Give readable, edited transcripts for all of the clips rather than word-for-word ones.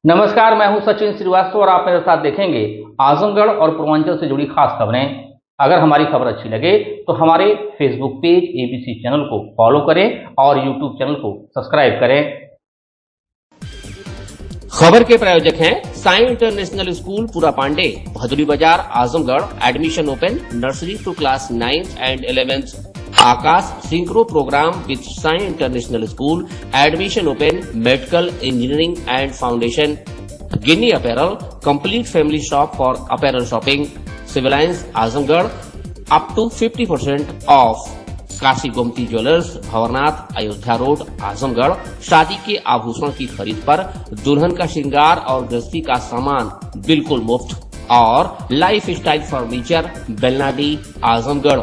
नमस्कार, मैं हूं सचिन श्रीवास्तव और आप मेरे साथ देखेंगे आजमगढ़ और पूर्वांचल से जुड़ी खास खबरें। अगर हमारी खबर अच्छी लगे तो हमारे फेसबुक पेज एबीसी चैनल को फॉलो करें और यूट्यूब चैनल को सब्सक्राइब करें। खबर के प्रायोजक हैं साई इंटरनेशनल स्कूल पूरा Pande, Bhaduri Bazar, Azamgarh. Admission open nursery to class 9th and 11th। Aakash synchro programme with Sai international school. Admission open medical engineering and foundation. Ginni apparel, complete family shop for apparel shopping. Civil lines Azamgarh, up to 50% off. Kashi Gomti jewellers, Bhanwarnath, Ayodhya road, Azamgarh. शादी के आभूषण की खरीद पर दुल्हन का श्रृंगार और गृहस्थी का सामान बिल्कुल मुफ्त। और life style furniture, Belnadi, Azamgarh.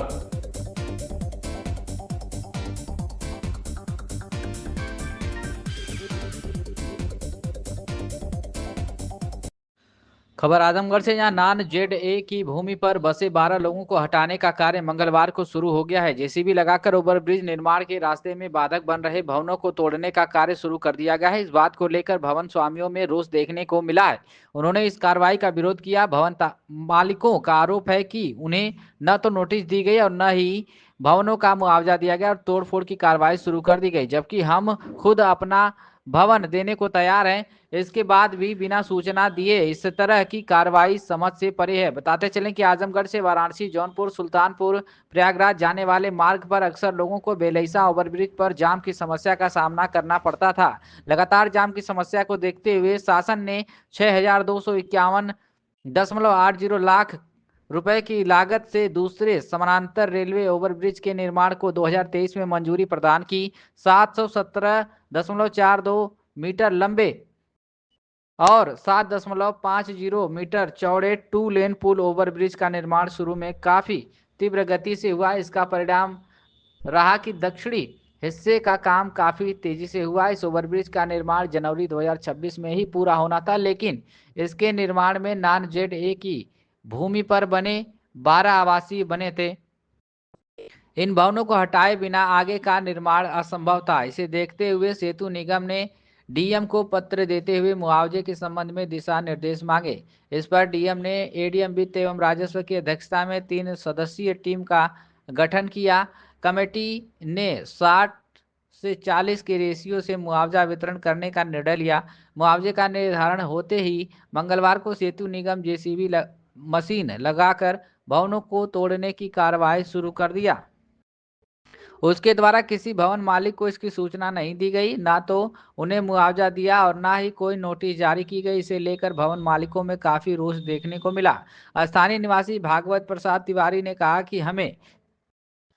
खबर आजमगढ़ से, जहां नान जेडए की भूमि पर बसे 12 लोगों को हटाने का कार्य मंगलवार को शुरू हो गया है। जेसीबी लगाकर ओवरब्रिज निर्माण के रास्ते में बाधक बन रहे भवनों को तोड़ने का कार्य शुरू कर दिया गया है। इस बात को लेकर भवन स्वामियों में रोष देखने को मिला है। उन्होंने इस कार्रवाई का विरोध किया। भवन मालिकों का आरोप है कि उन्हें न तो नोटिस दी गई और न ही भवनों का मुआवजा दिया गया और तोड़फोड़ की कार्रवाई शुरू कर दी गई, जबकि हम खुद अपना भवन देने को तैयार हैं। इसके बाद भी बिना सूचना दिए इस तरह की कार्रवाई समझ से परे है। बताते चलें कि आजमगढ़ से वाराणसी, जौनपुर, सुल्तानपुर, प्रयागराज जाने वाले मार्ग पर अक्सर लोगों को बेलैसा ओवरब्रिज पर जाम की समस्या का सामना करना पड़ता था। लगातार जाम की समस्या को देखते हुए शासन ने 6,251.80 लाख रुपए की लागत से दूसरे समानांतर रेलवे ओवरब्रिज के निर्माण को 2023 में मंजूरी प्रदान की। 717.42 मीटर लंबे और 7.50 मीटर चौड़े 2 लेन पुल ओवरब्रिज का निर्माण शुरू में काफी तीव्र गति से हुआ। इसका परिणाम रहा कि दक्षिणी हिस्से का काम काफी तेजी से हुआ। इस ओवरब्रिज का निर्माण जनवरी 2026 में ही पूरा होना था, लेकिन इसके निर्माण में नान जेडए की भूमि पर बने 12 आवासीय बने थे। इन भवनों को हटाए बिना आगे का निर्माण असंभव था। इसे देखते हुए सेतु निगम ने डीएम को पत्र देते हुए मुआवजे के संबंध में दिशा निर्देश मांगे। इस पर डीएम ने एडीएम वित्त एवं राजस्व की अध्यक्षता में 3 सदस्यीय टीम का गठन किया। कमेटी ने 60 से 40 के रेशियो से मुआवजा वितरण करने का निर्णय लिया। मुआवजे का निर्धारण होते ही मंगलवार को सेतु निगम जेसीबी मशीन लगाकर भवनों को तोड़ने की कार्रवाई शुरू कर दिया। उसके द्वारा किसी भवन मालिक को इसकी सूचना नहीं दी गई, ना तो उन्हें मुआवजा दिया और ना ही कोई नोटिस जारी की गई। इसे लेकर भवन मालिकों में काफी रोष देखने को मिला। स्थानीय निवासी भागवत प्रसाद तिवारी ने कहा कि हमें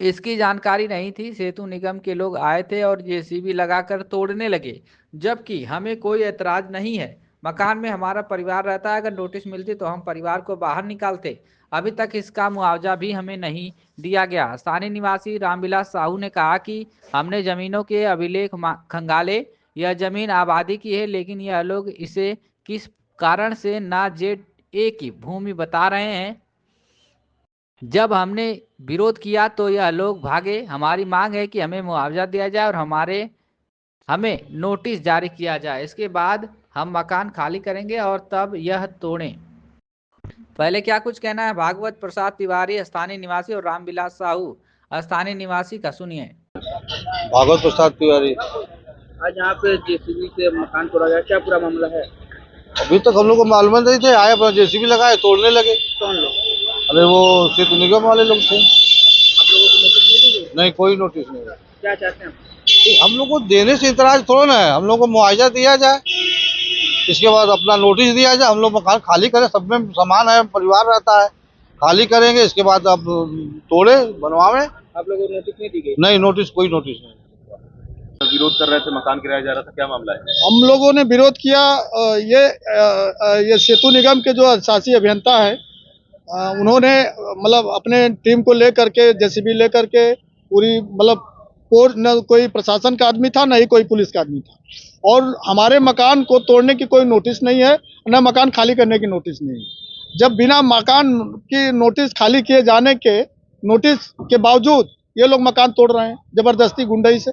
इसकी जानकारी नहीं थी। सेतु निगम के लोग आए थे और जेसीबी लगाकर तोड़ने लगे, जबकि हमें कोई ऐतराज नहीं है। मकान में हमारा परिवार रहता है, अगर नोटिस मिलती तो हम परिवार को बाहर निकालते। अभी तक इसका मुआवजा भी हमें नहीं दिया गया। स्थानीय निवासी रामविलास साहू ने कहा कि हमने जमीनों के अभिलेख खंगाले, यह जमीन आबादी की है, लेकिन यह लोग इसे किस कारण से ना जेडए की भूमि बता रहे हैं। जब हमने विरोध किया तो यह लोग भागे। हमारी मांग है कि हमें मुआवजा दिया जाए और हमें नोटिस जारी किया जाए। इसके बाद हम मकान खाली करेंगे और तब यह तोड़ें। पहले क्या कुछ कहना है भागवत प्रसाद तिवारी स्थानीय निवासी और रामविलास साहू स्थानीय निवासी का, सुनिए। भागवत प्रसाद तिवारी। आज यहाँ पे जेसीबी से मकान तोड़ा गया, क्या पूरा मामला है? अभी तक हम लोग को मालूम नहीं थे, आए अपना जेसीबी लगाए, तोड़ने लगे। कौन लोग? अरे वो सेतु निगम वाले लोग थे। आप लोगों को नोटिस नहीं दी गई? नहीं, कोई नोटिस नहीं है। क्या चाहते हैं? हम लोग को देने से इतराज थोड़ा ना है, हम लोग को मुआवजा दिया जाए, इसके बाद अपना नोटिस दिया जाए, हम लोग मकान खाली करें। सब में सामान है, परिवार रहता है, खाली करेंगे, इसके बाद अब तोड़े बनवावे। आप लोगों को नोटिस नहीं दी गई? नहीं, नोटिस कोई नोटिस नहीं। विरोध कर रहे थे, मकान किराया जा रहा था, क्या मामला है? हम लोगों ने विरोध किया। ये सेतु निगम के जो शासी अभियंता है, उन्होंने मतलब अपने टीम को लेकर के, जेसीबी लेकर के पूरी मतलब न कोई प्रशासन का आदमी था, न ही कोई पुलिस का आदमी था, और हमारे मकान को तोड़ने की कोई नोटिस नहीं है, न मकान खाली करने की नोटिस नहीं है। जब बिना मकान की नोटिस खाली किए जाने के नोटिस के बावजूद ये लोग मकान तोड़ रहे हैं जबरदस्ती, गुंडई से।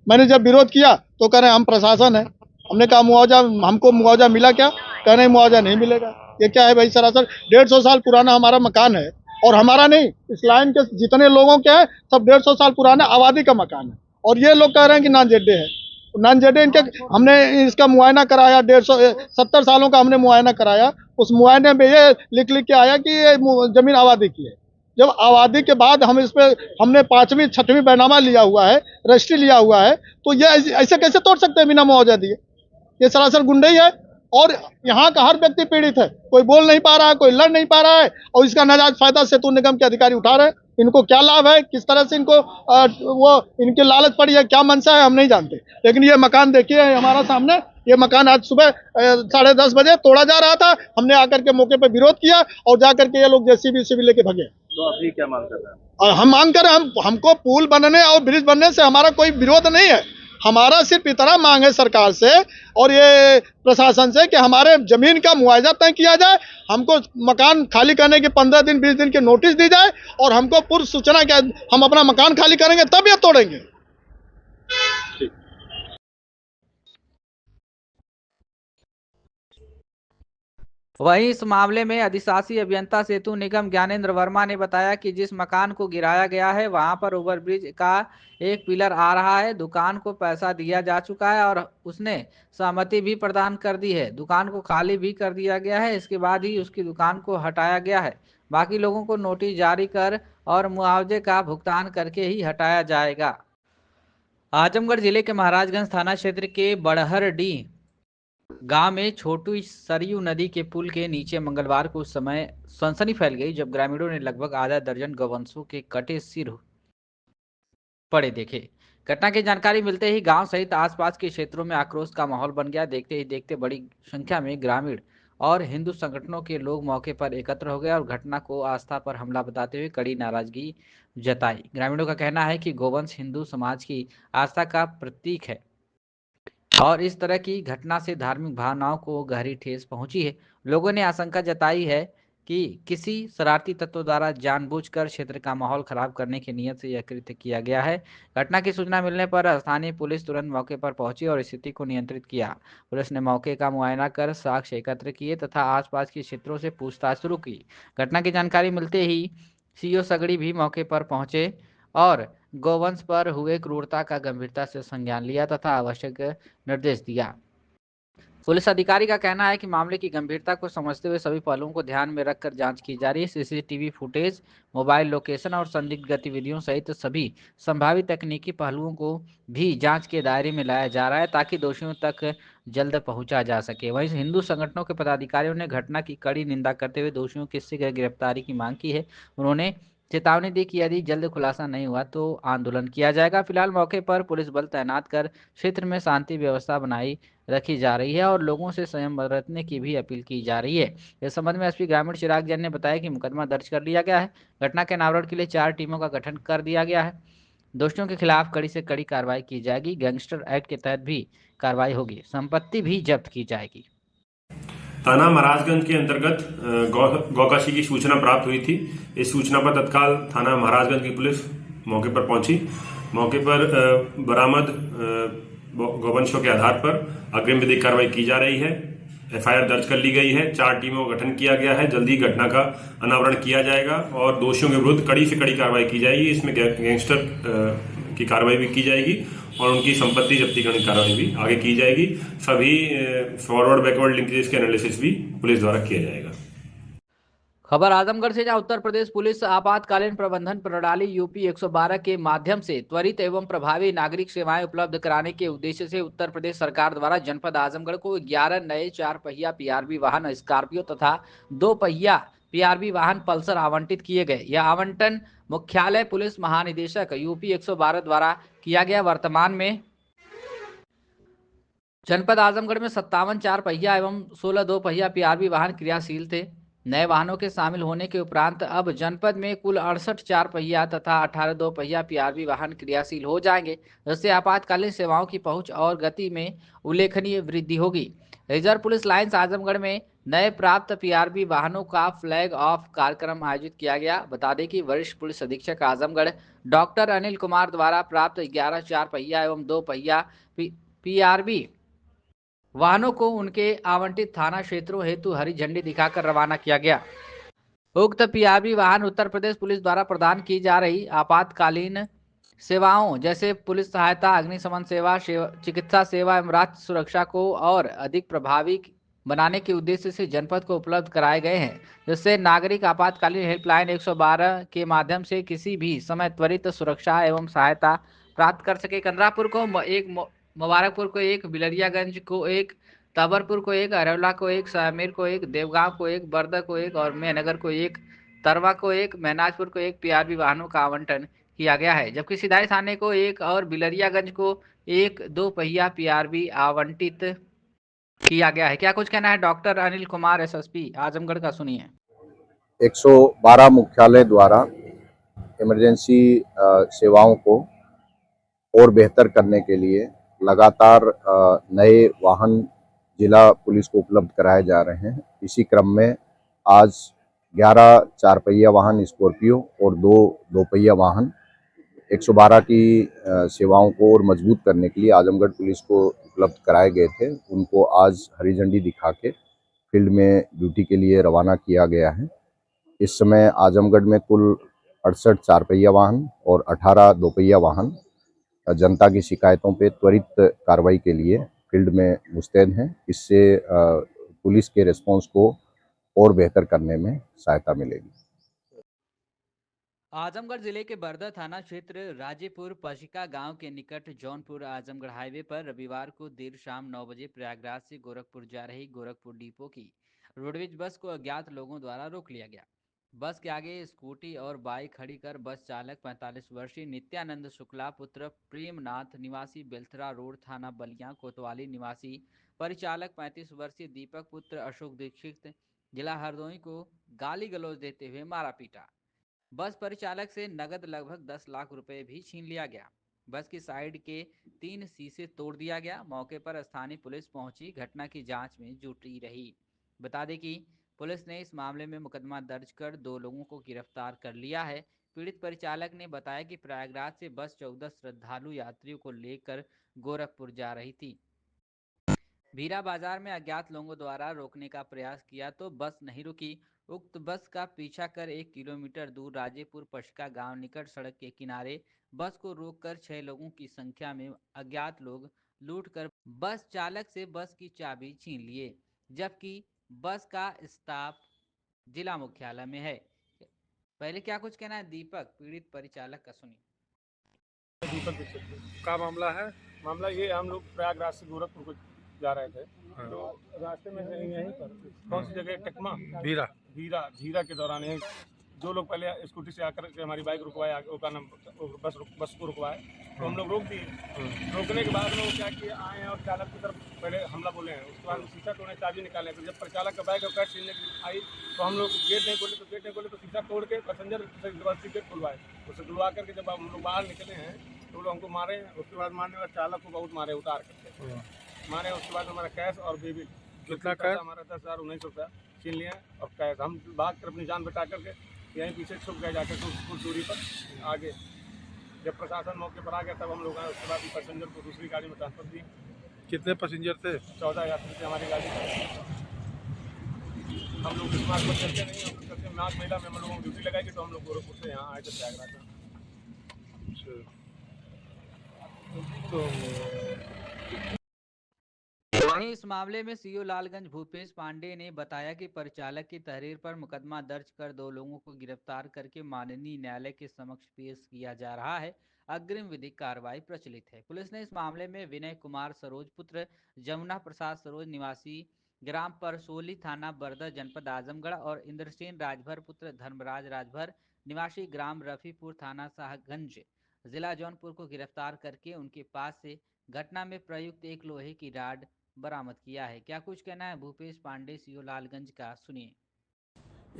मैंने जब विरोध किया तो कह रहे हम प्रशासन है, हमने कहा मुआवजा, हमको मुआवजा मिला क्या? कह रहे मुआवजा नहीं मिलेगा। ये क्या है भाई? सरासर 150 साल पुराना हमारा मकान है, और हमारा नहीं, इस लाइन के जितने लोगों के हैं सब 150 साल पुराना आबादी का मकान है, और ये लोग कह रहे हैं कि नॉन जेडे है। नॉन जेडे इनके, हमने इसका मुआयना कराया, 170 सालों का हमने मुआयना कराया। उस मुआयने में ये लिख के आया कि ये जमीन आबादी की है। जब आबादी के बाद हम इस पे हमने 5वीं 6वीं बैनामा लिया हुआ है, रजिस्ट्री लिया हुआ है, तो ये ऐसे कैसे तोड़ सकते हैं बिना मुआवजा दिए? ये सरासर गुंडे ही है, और यहाँ का हर व्यक्ति पीड़ित है। कोई बोल नहीं पा रहा है, कोई लड़ नहीं पा रहा है, और इसका नाजायज फायदा सेतु निगम के अधिकारी उठा रहे हैं। इनको क्या लाभ है, किस तरह से इनको वो इनके लालच पड़ी है, क्या मनसा है, हम नहीं जानते। लेकिन ये मकान देखिए हमारा सामने, ये मकान आज सुबह 10:30 बजे तोड़ा जा रहा था। हमने आकर के मौके पर विरोध किया, और जाकर के ये लोग जेसीबी लेके भगे। तो अभी क्या मांग कर रहे हैं? और हम मांग कर, हमको पुल बनने और ब्रिज बनने से हमारा कोई विरोध नहीं है। हमारा सिर्फ इतना मांग है सरकार से और ये प्रशासन से कि हमारे जमीन का मुआवजा तय किया जाए, हमको मकान खाली करने के 15 दिन 20 दिन के नोटिस दी जाए, और हमको पूर्व सूचना के हम अपना मकान खाली करेंगे तब ये तोड़ेंगे। वहीं इस मामले में अधिशासी अभियंता सेतु निगम ज्ञानेंद्र वर्मा ने बताया कि जिस मकान को गिराया गया है वहां पर ओवरब्रिज का एक पिलर आ रहा है। दुकान को पैसा दिया जा चुका है और उसने सहमति भी प्रदान कर दी है। दुकान को खाली भी कर दिया गया है, इसके बाद ही उसकी दुकान को हटाया गया है। बाकी लोगों को नोटिस जारी कर और मुआवजे का भुगतान करके ही हटाया जाएगा। आजमगढ़ जिले के महाराजगंज थाना क्षेत्र के बड़हरडीह गांव में छोटी सरयू नदी के पुल के नीचे मंगलवार को उस समय सनसनी फैल गई जब ग्रामीणों ने लगभग आधा दर्जन गौवंशों के कटे सिर पड़े देखे। घटना की जानकारी मिलते ही गांव सहित आसपास के क्षेत्रों में आक्रोश का माहौल बन गया। देखते ही देखते बड़ी संख्या में ग्रामीण और हिंदू संगठनों के लोग मौके पर एकत्र हो गए और घटना को आस्था पर हमला बताते हुए कड़ी नाराजगी जताई। ग्रामीणों का कहना है कि गौवंश हिंदू समाज की आस्था का प्रतीक है और इस तरह की घटना से धार्मिक भावनाओं को गहरी ठेस पहुंची है। लोगों ने आशंका जताई है कि किसी शरारती तत्व द्वारा जानबूझकर क्षेत्र का माहौल खराब करने की नीयत से यह कृत्य किया गया है। घटना की सूचना मिलने पर स्थानीय पुलिस तुरंत मौके पर पहुंची और स्थिति को नियंत्रित किया। पुलिस ने मौके का मुआयना कर साक्ष्य एकत्र किए तथा आसपास के क्षेत्रों से पूछताछ शुरू की। घटना की जानकारी मिलते ही सीओ सगड़ी भी मौके पर पहुंचे और गौवंश पर हुए क्रूरता का गंभीरता से संज्ञान लिया तथा आवश्यक निर्देश दिया। पुलिस अधिकारी का कहना है कि मामले की गंभीरता को समझते हुए सभी पहलुओं को ध्यान में रखकर जांच की जा रही है। सीसीटीवी फुटेज, मोबाइल लोकेशन और संदिग्ध गतिविधियों सहित सभी संभावित तकनीकी पहलुओं को भी जांच के दायरे में लाया जा रहा है ताकि दोषियों तक जल्द पहुंचा जा सके। वहीं हिंदू संगठनों के पदाधिकारियों ने घटना की कड़ी निंदा करते हुए दोषियों की शीघ्र गिरफ्तारी की मांग की है। उन्होंने चेतावनी दी कि यदि जल्द खुलासा नहीं हुआ तो आंदोलन किया जाएगा। फिलहाल मौके पर पुलिस बल तैनात कर क्षेत्र में शांति व्यवस्था बनाई रखी जा रही है और लोगों से संयम बरतने की भी अपील की जा रही है। इस संबंध में एसपी ग्रामीण चिराग जैन ने बताया कि मुकदमा दर्ज कर लिया गया है। घटना के अनावरण के लिए 4 टीमों का गठन कर दिया गया है। दोषियों के खिलाफ कड़ी से कड़ी कार्रवाई की जाएगी। गैंगस्टर एक्ट के तहत भी कार्रवाई होगी। संपत्ति भी जब्त की जाएगी। थाना महाराजगंज के अंतर्गत गौकाशी की सूचना प्राप्त हुई थी। इस सूचना पर तत्काल थाना महाराजगंज की पुलिस मौके पर पहुंची। मौके पर बरामद गौवंशों के आधार पर अग्रिम विधिक कार्रवाई की जा रही है। एफआईआर दर्ज कर ली गई है। 4 टीमों का गठन किया गया है। जल्दी घटना का अनावरण किया जाएगा और दोषियों के विरुद्ध कड़ी से कड़ी कार्रवाई की जाएगी। इसमें गैंगस्टर की कार्रवाई भी की जाएगी और उनकी संपत्ति जब्ती करने की कार्रवाई भी आगे की जाएगी। सभी फॉरवर्ड बैकवर्ड लिंकेज के एनालिसिस भी पुलिस द्वारा किया जाएगा। खबर आजमगढ़ से, जहां उत्तर प्रदेश पुलिस आपातकालीन प्रबंधन प्रणाली यूपी 112 के माध्यम से त्वरित एवं प्रभावी नागरिक सेवाएं उपलब्ध कराने के उद्देश्य से उत्तर प्रदेश सरकार द्वारा जनपद आजमगढ़ को 11 नए 4 पहिया पीआरवी वाहन स्कॉर्पियो तथा 2 पहिया पीआरवी वाहन पल्सर आवंटित किए गए। यह आवंटन मुख्यालय पुलिस महानिदेशक यूपी 112 द्वारा किया गया। वर्तमान में जनपद आजमगढ़ में 57 4 पहिया एवं 16 2 पहिया पीआरवी वाहन क्रियाशील थे। नए वाहनों के शामिल होने के उपरांत अब जनपद में कुल 68 4 पहिया तथा 18 2 पहिया पीआरवी वाहन क्रियाशील हो जाएंगे, जिससे आपातकालीन सेवाओं की पहुंच और गति में उल्लेखनीय वृद्धि होगी। रिजर्व पुलिस लाइन्स आजमगढ़ में नए प्राप्त पीआरवी वाहनों का फ्लैग ऑफ कार्यक्रम आयोजित किया गया। बता दें कि वरिष्ठ पुलिस अधीक्षक आजमगढ़ डॉक्टर अनिल कुमार द्वारा प्राप्त 11 4 पहिया एवं 2 पहिया पीआरवी वाहनों को उनके आवंटित थाना क्षेत्रों हेतु हरी झंडी दिखाकर रवाना किया गया। उक्त पीआरबी वाहन उत्तर प्रदेश पुलिस द्वारा प्रदान की जा रही आपातकालीन सेवाओं जैसे पुलिस सहायता, अग्निशमन सेवा, चिकित्सा सेवा एवं राष्ट्र सुरक्षा को और अधिक प्रभावी बनाने के उद्देश्य से जनपद को उपलब्ध कराए गए हैं, जिससे नागरिक आपातकालीन हेल्पलाइन 112 के माध्यम से किसी भी समय त्वरित सुरक्षा एवं सहायता प्राप्त कर सके। कंदरापुर को एक, मुबारकपुर को एक, बिलरियागंज को एक, ताबरपुर को एक, अरवला को एक, सामेर को एक, देवगांव को एक, बर्दा को एक और मेहनगर को एक, तरवा को एक, महनाजपुर को एक पीआरबी वाहनों का आवंटन किया गया है, जबकि सिधाई थाने को एक और बिलरियागंज को एक 2 पहिया पीआरबी आवंटित किया गया है। क्या कुछ कहना है डॉक्टर अनिल कुमार एसएसपी आजमगढ़ का, सुनिए। 112 मुख्यालय द्वारा इमरजेंसी सेवाओं को और बेहतर करने के लिए लगातार नए वाहन जिला पुलिस को उपलब्ध कराए जा रहे हैं। इसी क्रम में आज 11 4 पहिया वाहन स्कॉर्पियो और 2 2 पहिया वाहन 112 की सेवाओं को और मजबूत करने के लिए आजमगढ़ पुलिस को उपलब्ध कराए गए थे। उनको आज हरी झंडी दिखा के फील्ड में ड्यूटी के लिए रवाना किया गया है। इस समय आजमगढ़ में कुल 68 4 पहिया वाहन और 18 2 पहिया वाहन जनता की शिकायतों पे त्वरित कार्रवाई के लिए फील्ड में मुस्तैद हैं। इससे पुलिस के रिस्पांस को और बेहतर करने में सहायता मिलेगी। आजमगढ़ जिले के बर्दा थाना क्षेत्र राजेपुर पशिका गांव के निकट जौनपुर आजमगढ़ हाईवे पर रविवार को देर शाम 9 बजे प्रयागराज से गोरखपुर जा रही गोरखपुर डिपो की रोडवेज बस को अज्ञात लोगों द्वारा रोक लिया गया। बस के आगे स्कूटी और बाइक खड़ी कर बस चालक 45 वर्षीय नित्यानंद शुक्ला पुत्र प्रेमनाथ निवासी बेलथरा रोड थाना बलिया कोतवाली निवासी परिचालक 35 वर्षीय दीपक पुत्र अशोक दीक्षित जिला हरदोई को गाली गलौज देते हुए मारा पीटा। बस परिचालक से नगद लगभग 10 लाख रुपए भी छीन लिया गया। बस की साइड के 3 शीशे तोड़ दिया गया। मौके पर स्थानीय पुलिस पहुंची घटना की जांच में जुटी रही। बता दें कि पुलिस ने इस मामले में मुकदमा दर्ज कर 2 लोगों को गिरफ्तार कर लिया है। पीड़ित परिचालक ने बताया कि प्रयागराज से बस 14 श्रद्धालु यात्रियों को लेकर गोरखपुर जा रही थी। भीरा बाजार में अज्ञात लोगों द्वारा रोकने का प्रयास किया तो बस नहीं रुकी। उक्त बस का पीछा कर 1 किलोमीटर दूर राजेपुर पशका गांव निकट सड़क के किनारे बस को रोककर 6 लोगों की संख्या में अज्ञात लोग लूटकर बस चालक से बस की चाबी छीन लिए, जबकि बस का स्टाफ जिला मुख्यालय में है। पहले क्या कुछ कहना है दीपक पीड़ित परिचालक का, सुनिए। दीपक का मामला है। मामला ये, हम लोग प्रयागराज से गोरखपुर को जा रहे थे, तो रास्ते में यहीं पर कौन सी जगह टेकमा भीरा के दौरान यहीं 2 लोग पहले स्कूटी से आकर के हमारी बाइक रुकवाए, बस को रुकवाए, तो हम लोग रोक दिए। रोकने के बाद में वो क्या किए, आए हैं और चालक की तरफ पहले हमला बोले हैं। उसके बाद शीशा तोड़ने चाबी निकाले, तो जब परिचालक का बाइक और कैश छीनने आई तो हम लोग गेट नहीं खोले तो शीशा तोड़ के पैसेंजर गेट खुलवाए। उसे खुलवा करके जब हम लोग बाहर निकले हैं तो लोग हमको मारे। उसके बाद मारने के बाद चालक को बहुत मारे, उतार करके मारे। उसके बाद हमारा कैश और बेबी कितना कैश हमारा 10,019 रुपया छीन लिया और कैश हम भाग कर अपनी जान बचा करके यहीं पीछे छुप गए जाकर कुछ दूरी पर आगे। जब प्रशासन मौके पर आ गया तब हम लोग आए। उसके बाद पैसेंजर को दूसरी गाड़ी में ट्रांसफर दी। कितने पैसेंजर थे? 14 यात्री थे हमारी गाड़ी में। हम लोग इस मार्ग पर चलते नहीं, हम लोग चलते नाग मेला में हम लोगों को ड्यूटी लगाएगी, तो हम लोग गोरखपुर से यहाँ आए थे प्रयागराज में। वहीं इस मामले में सीओ लालगंज भूपेश पांडे ने बताया कि परिचालक की तहरीर पर मुकदमा दर्ज कर 2 लोगों को गिरफ्तार करके माननीय न्यायालय के समक्ष पेश किया जा रहा है। अग्रिम विधिक कार्रवाई प्रचलित है। पुलिस ने इस मामले में विनय कुमार सरोज पुत्र जमुना प्रसाद सरोज निवासी ग्राम परसोली थाना बर्दा जनपद आजमगढ़ और इंद्रसेन राजभर पुत्र धर्मराज राजभर निवासी ग्राम रफीपुर थाना शाहगंज जिला जौनपुर को गिरफ्तार करके उनके पास से घटना में प्रयुक्त एक लोहे की राड बरामद किया है। क्या कुछ कहना है भूपेश पांडे सीओ लालगंज का, सुनिए।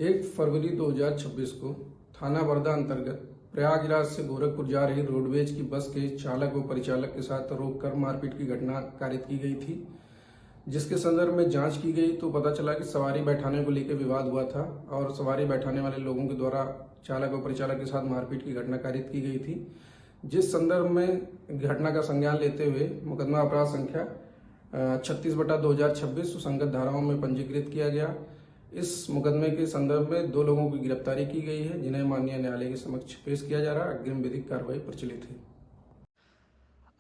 1 फरवरी 2026 को थाना बर्दा अंतर्गत प्रयागराज से गोरखपुर जा रही रोडवेज की बस के चालक व परिचालक के साथ रोककर मारपीट की घटना कारित की गई थी, जिसके संदर्भ में जांच की गई तो पता चला कि सवारी बैठाने को लेकर विवाद हुआ था और सवारी बैठाने वाले लोगों के द्वारा चालक व परिचालक के साथ मारपीट की घटना कारित की गई थी, जिस संदर्भ में घटना का संज्ञान लेते हुए मुकदमा अपराध संख्या 36/2026 सुसंगत धाराओं में पंजीकृत किया गया। इस मुकदमे के संदर्भ में 2 लोगों की गिरफ्तारी की गई है, जिन्हें माननीय न्यायालय के समक्ष पेश किया जा रहा है। अग्रिम विधिक कार्रवाई प्रचलित है।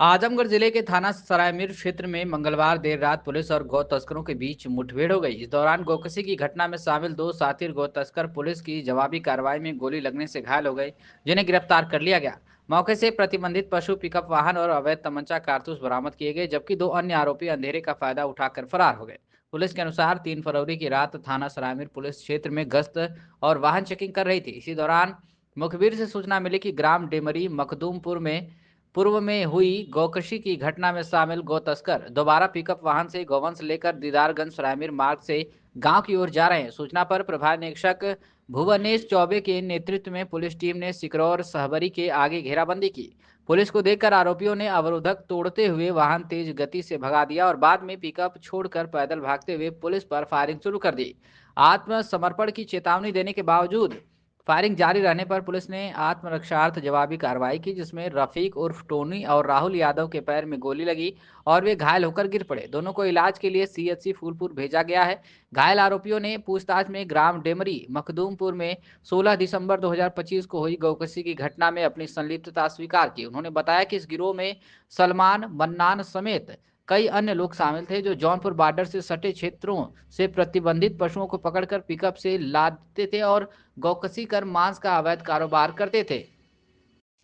आजमगढ़ जिले के थाना सरायमीर क्षेत्र में मंगलवार देर रात पुलिस और गौ तस्करों के बीच मुठभेड़ हो गई। इस दौरान गौकसी की घटना में शामिल 2 साथी गौ तस्कर पुलिस की जवाबी कार्रवाई में गोली लगने से घायल हो गए, जिन्हें गिरफ्तार कर लिया गया। मौके से प्रतिबंधित पशु, पिकअप वाहन और अवैध तमंचा कारतूस बरामद किए गए, जबकि 2 अन्य आरोपी अंधेरे का फायदा उठाकर फरार हो गए। पुलिस के अनुसार 3 फरवरी की रात थाना सरायमीर पुलिस क्षेत्र में गश्त और वाहन चेकिंग कर रही थी। इसी दौरान मुखबिर से सूचना मिली कि ग्राम डेमरी मखदूमपुर में पूर्व में हुई गौकशी की घटना में शामिल गौ तस्कर दोबारा पिकअप वाहन से गौवंश लेकर दीदारगंज सरायमीर मार्ग से गांव की ओर जा रहे हैं। सूचना पर प्रभारी निरीक्षक भुवनेश चौबे के नेतृत्व में पुलिस टीम ने सिकरौर सहबरी के आगे घेराबंदी की। पुलिस को देखकर आरोपियों ने अवरोधक तोड़ते हुए वाहन तेज गति से भगा दिया और बाद में पिकअप छोड़कर पैदल भागते हुए पुलिस पर फायरिंग शुरू कर दी। आत्मसमर्पण की चेतावनी देने के बावजूद फायरिंग जारी रहने पर पुलिस ने आत्मरक्षार्थ जवाबी कार्रवाई की, जिसमें रफीक उर्फ टोनी और राहुल यादव के पैर में गोली लगी और वे घायल होकर गिर पड़े। दोनों को इलाज के लिए सीएचसी फूलपुर भेजा गया है। घायल आरोपियों ने पूछताछ में ग्राम डेमरी मखदूमपुर में 16 दिसंबर 2025 को हुई गौकशी की घटना में अपनी संलिप्तता स्वीकार की। उन्होंने बताया कि इस गिरोह में सलमान, मन्नान समेत कई अन्य लोग शामिल थे, जो जौनपुर बॉर्डर से सटे क्षेत्रों से प्रतिबंधित पशुओं को पकड़कर पिकअप से लादते थे और गौकसी कर मांस का अवैध कारोबार करते थे।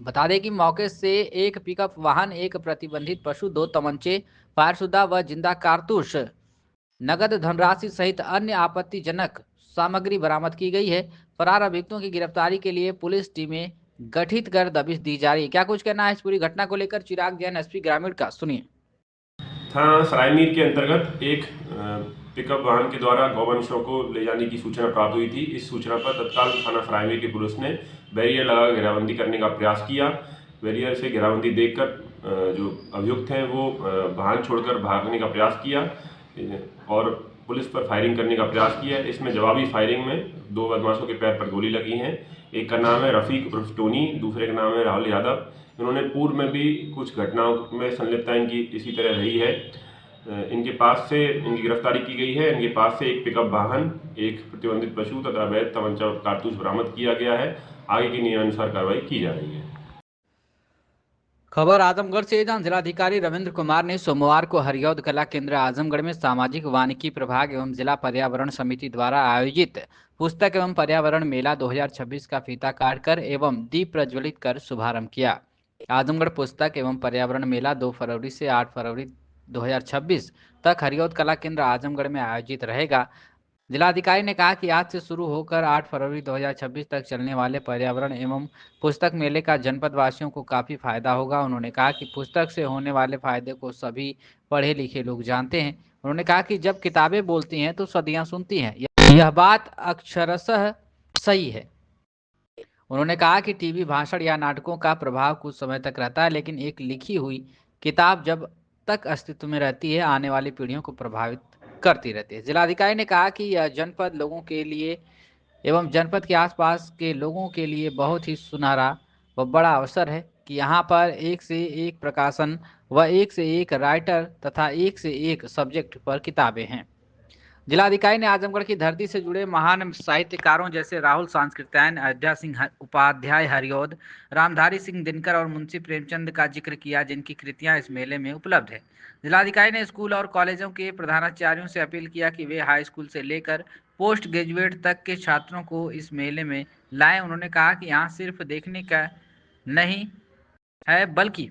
बता दें कि मौके से एक पिकअप वाहन, एक प्रतिबंधित पशु, 2 तमंचे, फायरशुदा व जिंदा कारतूस, नगद धनराशि सहित अन्य आपत्तिजनक सामग्री बरामद की गई है। फरार अभियुक्तों की गिरफ्तारी के लिए पुलिस टीमें गठित कर दबिश दी जा रही है। क्या कुछ कहना है इस पूरी घटना को लेकर चिराग जैन, एसपी ग्रामीण का, सुनिए। थाना सरायमीर के अंतर्गत एक पिकअप वाहन के द्वारा गौवंशों को ले जाने की सूचना प्राप्त हुई थी। इस सूचना पर तत्काल थाना सरायमीर की पुलिस ने बैरियर लगाकर घेराबंदी करने का प्रयास किया। बैरियर से घेराबंदी देखकर जो अभियुक्त हैं वो वाहन छोड़कर भागने का प्रयास किया और पुलिस पर फायरिंग करने का प्रयास किया। इसमें जवाबी फायरिंग में 2 बदमाशों के पैर पर गोली लगी है। एक का नाम है रफीक उर्फ टोनी, दूसरे का नाम है राहुल यादव। इन्होंने पूर्व में भी कुछ घटनाओं में संलिप्तता इनकी इसी तरह रही है। इनके पास से इनकी गिरफ्तारी की गई है। इनके पास से एक पिकअप वाहन, एक प्रतिबंधित पशु तथा अवैध तमंचा कारतूस बरामद किया गया है। आगे की नियमानुसार कार्रवाई की जा रही है। खबर आजमगढ़ से, जहां जिलाधिकारी रविंद्र कुमार ने सोमवार को हरियौद कला केंद्र आजमगढ़ में सामाजिक वानिकी प्रभाग एवं जिला पर्यावरण समिति द्वारा आयोजित पुस्तक एवं पर्यावरण मेला 2026 का फीता काटकर एवं दीप प्रज्वलित कर शुभारंभ किया। आजमगढ़ पुस्तक एवं पर्यावरण मेला 2 फरवरी से 8 फरवरी 2026 तक हरियौद कला केंद्र आजमगढ़ में आयोजित रहेगा। जिलाधिकारी ने कहा कि आज से शुरू होकर 8 फरवरी 2026 तक चलने वाले पर्यावरण एवं पुस्तक मेले का जनपद वासियों को काफ़ी फायदा होगा। उन्होंने कहा कि पुस्तक से होने वाले फायदे को सभी पढ़े लिखे लोग जानते हैं। उन्होंने कहा कि जब किताबें बोलती हैं तो सदियां सुनती हैं, यह बात अक्षरशः सही है। उन्होंने कहा कि टीवी भाषण या नाटकों का प्रभाव कुछ समय तक रहता है, लेकिन एक लिखी हुई किताब जब तक अस्तित्व में रहती है आने वाली पीढ़ियों को प्रभावित करती रहती है। जिलाधिकारी ने कहा कि यह जनपद लोगों के लिए एवं जनपद के आसपास के लोगों के लिए बहुत ही सुनहरा व बड़ा अवसर है कि यहाँ पर एक से एक प्रकाशन व एक से एक राइटर तथा एक से एक सब्जेक्ट पर किताबें हैं। जिलाधिकारी ने आजमगढ़ की धरती से जुड़े महान साहित्यकारों जैसे राहुल सांस्कृत्यायन, अयोध्या सिंह उपाध्याय हरियौद, रामधारी सिंह दिनकर और मुंशी प्रेमचंद का जिक्र किया, जिनकी कृतियां इस मेले में उपलब्ध है। जिलाधिकारी ने स्कूल और कॉलेजों के प्रधानाचार्यों से अपील किया कि वे हाई स्कूल से लेकर पोस्ट ग्रेजुएट तक के छात्रों को इस मेले में लाएं। उन्होंने कहा कि यहाँ सिर्फ देखने का नहीं है बल्कि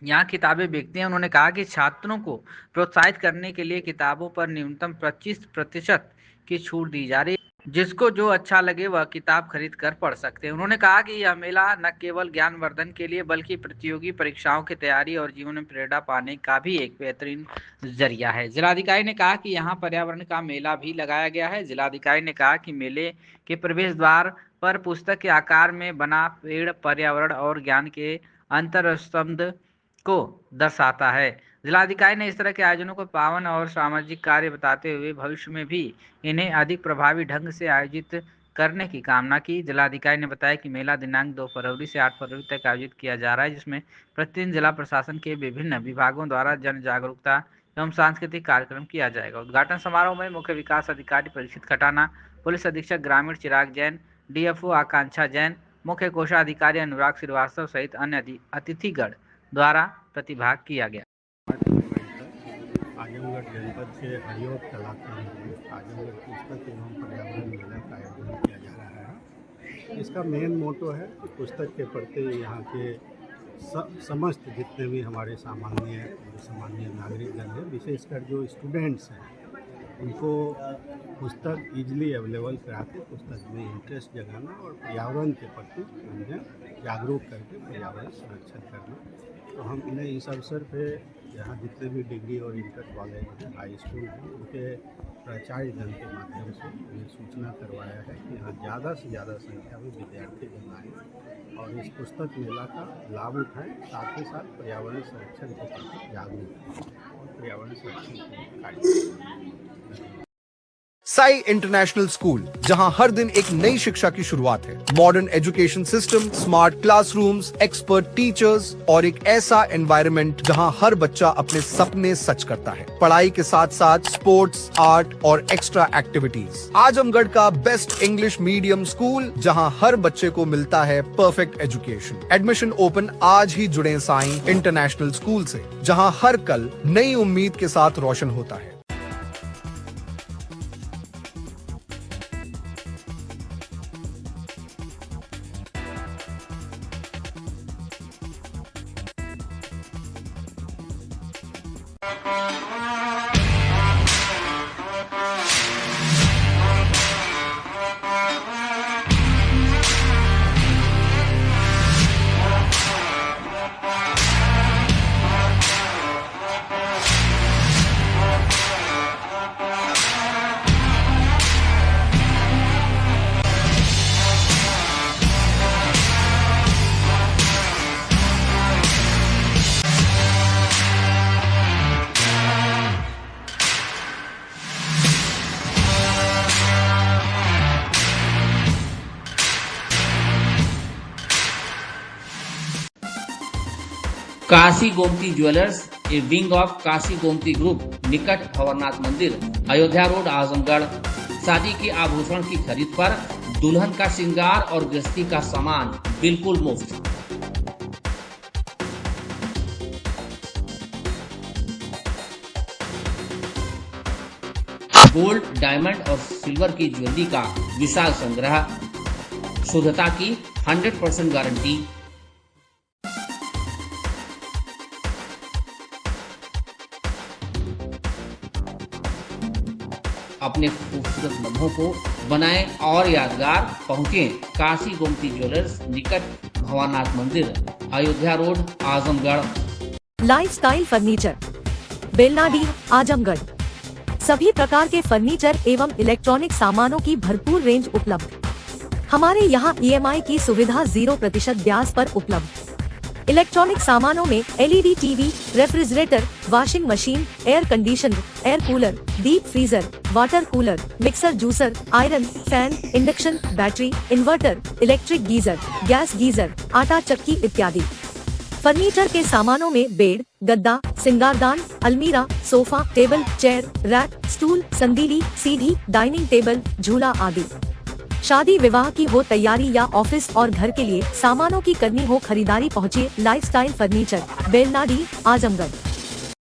यहाँ किताबें बिकती हैं। उन्होंने कहा कि छात्रों को प्रोत्साहित करने के लिए किताबों पर न्यूनतम 25% की छूट दी जा रही है, जिसको जो अच्छा लगे वह किताब खरीद कर पढ़ सकते हैं। उन्होंने कहा कि यह मेला न केवल ज्ञानवर्धन के लिए बल्कि प्रतियोगी परीक्षाओं की तैयारी और जीवन में प्रेरणा पाने का भी एक बेहतरीन जरिया है। जिलाधिकारी ने कहा कि यहाँ पर्यावरण का मेला भी लगाया गया है। जिलाधिकारी ने कहा कि मेले के प्रवेश द्वार पर पुस्तक के आकार में बना पेड़ पर्यावरण और ज्ञान के अंतर्संबंध को दर्शाता है। जिलाधिकारी ने इस तरह के आयोजनों को पावन और सामाजिक कार्य बताते हुए भविष्य में भी इन्हें अधिक प्रभावी ढंग से आयोजित करने की कामना की। जिलाधिकारी ने बताया कि मेला दिनांक 2 फरवरी से 8 फरवरी तक आयोजित किया जा रहा है, जिसमें प्रतिदिन जिला प्रशासन के विभिन्न विभागों द्वारा जन जागरूकता एवं सांस्कृतिक कार्यक्रम किया जाएगा। उद्घाटन समारोह में मुख्य विकास अधिकारी परीक्षित खटाना, पुलिस अधीक्षक ग्रामीण चिराग जैन, डीएफओ आकांक्षा जैन, मुख्य कोषाधिकारी अनुराग श्रीवास्तव सहित अन्य अतिथिगण द्वारा प्रतिभाग किया गया। आजमगढ़ जनपद के हरियोग कलाकार में आजमगढ़ पुस्तक एवं पर्यावरण मेला का आयोजन किया जा रहा है। इसका मेन मोटो है कि पुस्तक के प्रति यहाँ के समस्त जितने भी हमारे सामान्य नागरिकगण हैं, विशेषकर जो स्टूडेंट्स हैं, उनको पुस्तक इजीली अवेलेबल करा के पुस्तक में इंटरेस्ट जगाना और पर्यावरण के प्रति उन्हें जागरूक करके पर्यावरण संरक्षण करना। तो हम इन्हें इस अवसर पे यहाँ जितने भी डिग्री और इंटर कॉलेज हैं, हाई स्कूल हैं, उनके प्राचार्यगण के माध्यम से उन्हें सूचना करवाया है कि यहाँ ज़्यादा से ज़्यादा संख्या में विद्यार्थी आएँ और इस पुस्तक मेला का लाभ उठाएं, साथ ही साथ पर्यावरण संरक्षण के प्रति जागरूक और पर्यावरण संरक्षण के कार्य। साई इंटरनेशनल स्कूल, जहां हर दिन एक नई शिक्षा की शुरुआत है। Modern education system, smart classrooms, expert teachers और एक ऐसा एनवायरनमेंट जहां हर बच्चा अपने सपने सच करता है। पढ़ाई के साथ साथ स्पोर्ट्स, आर्ट और एक्स्ट्रा एक्टिविटीज। आजमगढ़ का बेस्ट इंग्लिश मीडियम स्कूल, जहां हर बच्चे को मिलता है परफेक्ट एजुकेशन। एडमिशन ओपन आज ही जुड़े साई इंटरनेशनल स्कूल से, जहां हर कल नई उम्मीद के साथ रोशन होता है। Kashi Gomti jewellers, A wing of Kashi Gomti group, निकट भंवरनाथ मंदिर, अयोध्या रोड, आजमगढ़। शादी के आभूषण की खरीद पर दुल्हन का श्रृंगार और गृहस्थी का सामान बिल्कुल मुफ्त। गोल्ड, डायमंड और सिल्वर की ज्वेलरी का विशाल संग्रह, शुद्धता की 100% गारंटी। अपने खूबसूरत लम्हों को बनाएं और यादगार। पहुंचे काशी गोमती ज्वेलर्स, निकट भंवरनाथ मंदिर, Ayodhya road, Azamgarh. Lifestyle furniture, Belnadi, Azamgarh. सभी प्रकार के फर्नीचर एवं इलेक्ट्रॉनिक सामानों की भरपूर रेंज उपलब्ध। हमारे यहाँ EMI की सुविधा 0% ब्याज पर उपलब्ध। इलेक्ट्रॉनिक सामानों में LED TV, refrigerator, washing machine, air conditioner, air cooler, deep freezer, water cooler, mixer juicer, iron, fan, induction, battery, inverter, electric geyser, gas geyser, आटा चक्की इत्यादि। फर्नीचर के सामानों में बेड, गद्दा, सिंगारदान, अलमीरा, sofa, table, chair, rack, stool, संदीली, सीढ़ी, डाइनिंग टेबल, झूला आदि। शादी विवाह की हो तैयारी या ऑफिस और घर के लिए सामानों की करनी हो खरीदारी, पहुँचिए लाइफस्टाइल फर्नीचर, बेलनाडी, आजमगढ़।